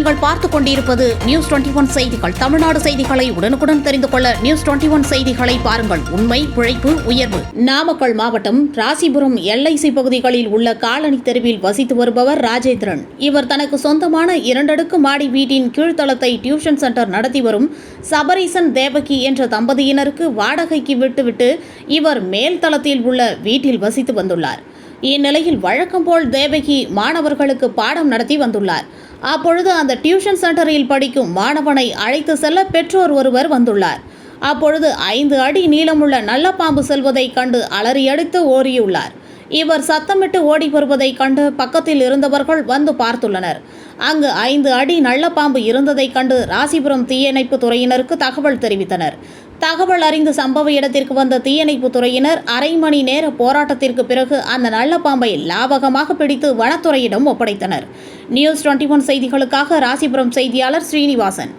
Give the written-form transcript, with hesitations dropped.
நீங்கள் பார்த்துக் கொண்டிருப்பது நியூஸ் 21 செய்திகள். தமிழ்நாடு செய்திகளை உடனுக்குடன் தெரிந்து கொள்ள நியூஸ் 21 செய்திகளை பாருங்கள். உண்மை, உழைப்பு, உயர்வு. நாமக்கல் மாவட்டம் ராசிபுரம் LIC பகுதிகளில் உள்ள காலனி தெருவில் வசித்து வருபவர் ராஜேந்திரன். இவர் தனக்கு சொந்தமான 2 அடுக்கு மாடி வீட்டின் கீழ்த்தளத்தை டியூஷன் சென்டர் நடத்தி வரும் சபரீசன் தேவகி என்ற தம்பதியினருக்கு வாடகைக்கு விட்டுவிட்டு இவர் மேல் தளத்தில் உள்ள வீட்டில் வசித்து வந்துள்ளார். இந்நிலையில் வழக்கம் போல் தேவகி மாணவர்களுக்கு பாடம் நடத்தி வந்துள்ளார். அப்பொழுது அந்த டியூஷன் சென்டரில் படிக்கும் மாணவனை அழைத்து செல்ல பெற்றோர் ஒருவர் வந்துள்ளார். அப்பொழுது 5 அடி நீளமுள்ள நல்ல பாம்பு செல்வதைக் கண்டு அலறியடித்து ஓடியுள்ளார். இவர் சத்தமிட்டு ஓடி வருவதைக் கண்டு பக்கத்தில் இருந்தவர்கள் வந்து பார்த்துள்ளனர். அங்கு 5 அடி நல்ல பாம்பு இருந்ததைக் கண்டு ராசிபுரம் தீயணைப்பு துறையினருக்கு தகவல் தெரிவித்தனர். தகவல் அறிந்து சம்பவ இடத்திற்கு வந்த தீயணைப்பு துறையினர் அரை மணி நேர போராட்டத்திற்கு பிறகு அந்த நல்ல பாம்பை லாவகமாக பிடித்து வனத்துறையிடம் ஒப்படைத்தனர். நியூஸ் 21 செய்திகளுக்காக ராசிபுரம் செய்தியாளர் ஸ்ரீனிவாசன்.